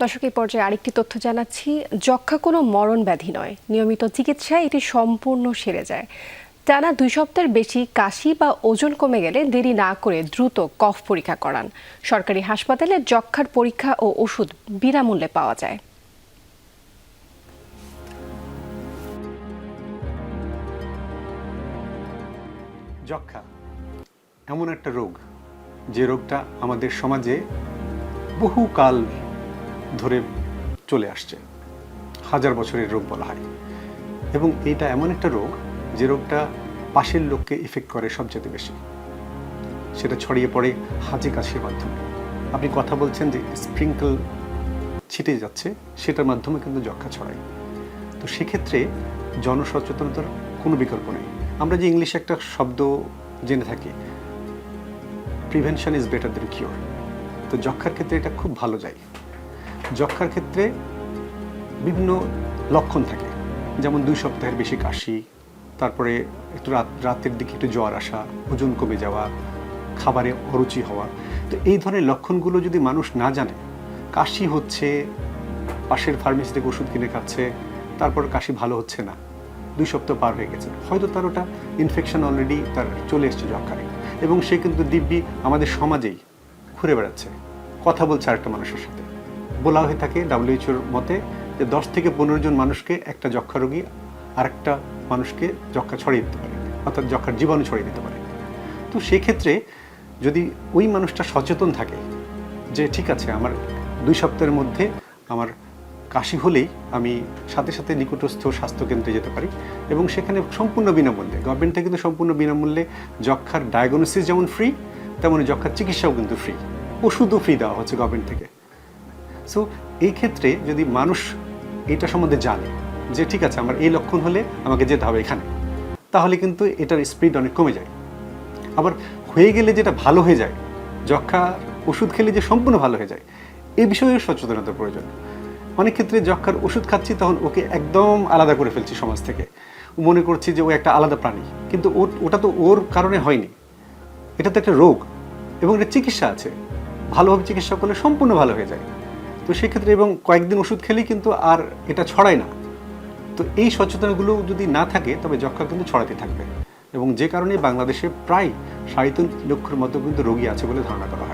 দর্শক, এই পর্যায়ে আরেকটি তথ্য জানাচ্ছি। যক্ষ্মা কোনো মরণ ব্যাধি নয়, নিয়মিত চিকিৎসায় এটি সম্পূর্ণ সেরে যায়। টানা 2 সপ্তাহের বেশি কাশি বা ওজন কমে গেলে দেরি না করে দ্রুত কফ পরীক্ষা করান। সরকারি হাসপাতালে যক্ষ্মার পরীক্ষা ও ওষুধ বিনামূল্যে পাওয়া যায়। যক্ষ্মা এমন একটা রোগ, যে রোগটা আমাদের সমাজে বহুকাল ধরে চলে আসছে, হাজার বছরের রোগ বলা হয়। এবং এইটা এমন একটা রোগ যে রোগটা পাশের লোককে এফেক্ট করে সবচেয়ে বেশি। সেটা ছড়িয়ে পড়ে হাঁচি কাশির মাধ্যমে। আপনি কথা বলছেন যে স্প্রিঙ্কল ছিটে যাচ্ছে, সেটার মাধ্যমে কিন্তু যক্ষ্মা ছড়ায়। তো সেক্ষেত্রে জনসচেতনতার কোনো বিকল্প নেই। আমরা যে ইংলিশে একটা শব্দ জেনে থাকি, prevention is better then cure. তো যক্ষ্মার ক্ষেত্রে এটা খুব ভালো যায়। যক্ষ্মার ক্ষেত্রে বিভিন্ন লক্ষণ থাকে, যেমন 2 সপ্তাহের বেশি কাশি, তারপরে একটু রাতের দিকে একটু জ্বর আসা, ওজন কমে যাওয়া, খাবারে অরুচি হওয়া। তো এই ধরনের লক্ষণগুলো যদি মানুষ না জানে, কাশি হচ্ছে, পাশের ফার্মেসি থেকে ওষুধ কিনে খাচ্ছে, তারপর কাশি ভালো হচ্ছে না, 2 সপ্তাহ পার হয়ে গেছে, হয়তো তার ওটা ইনফেকশন অলরেডি তার চলে এসছে যক্ষ্মারে, এবং সে কিন্তু দিব্যি আমাদের সমাজেই ঘুরে বেড়াচ্ছে, কথা বলছে আরেকটা মানুষের সাথে। বলা হয়ে থাকে WHO-র মতে যে 10 থেকে 15 জন মানুষকে একটা যক্ষ্মা রোগী আরেকটা মানুষকে যক্ষ্মা ছড়িয়ে দিতে পারে, অর্থাৎ যক্ষ্মার জীবাণু ছড়িয়ে দিতে পারে। তো সেক্ষেত্রে যদি ওই মানুষটা সচেতন থাকে যে ঠিক আছে, আমার 2 সপ্তাহের মধ্যে আমার কাশি হলেই আমি সাথে সাথে নিকটস্থ স্বাস্থ্যকেন্দ্রে যেতে পারি, এবং সেখানে সম্পূর্ণ বিনামূল্যে, গভর্নমেন্ট থেকে কিন্তু সম্পূর্ণ বিনামূল্যে যক্ষ্মার ডায়াগনোসিস যেমন ফ্রি, তেমনি যক্ষ্মার চিকিৎসাও কিন্তু ফ্রি, ওষুধও ফ্রি দেওয়া হচ্ছে গভর্নমেন্ট থেকে। সো এই ক্ষেত্রে যদি মানুষ এটা সম্বন্ধে জানে যে ঠিক আছে, আমার এই লক্ষণ হলে আমাকে যেতে হবে এখানে, তাহলে কিন্তু এটার স্পিড অনেক কমে যায়। আবার হয়ে গেলে যেটা ভালো হয়ে যায়, যক্ষ্মা ওষুধ খেলে যে সম্পূর্ণ ভালো হয়ে যায়, এই বিষয়ে সচেতনতার প্রয়োজন। অনেক ক্ষেত্রে যক্ষ্মার ওষুধ খাচ্ছি, তখন ওকে একদম আলাদা করে ফেলছি সমাজ থেকে, মনে করছি যে ও একটা আলাদা প্রাণী, কিন্তু ওটা তো ওর কারণে হয়নি, এটা তো একটা রোগ, এবং এটা চিকিৎসা আছে, ভালোভাবে চিকিৎসা করলে সম্পূর্ণ ভালো হয়ে যায়। তো সেক্ষেত্রে এবং কয়েকদিন ওষুধ খেলেই কিন্তু আর এটা ছড়ায় না। তো এই সচেতনগুলো যদি না থাকে, তবে যক্ষ্মা কিন্তু ছড়াতে থাকবে, এবং যে কারণে বাংলাদেশে প্রায় 3.5 লক্ষের মতো কিন্তু রোগী আছে বলে ধারণা করা হয়।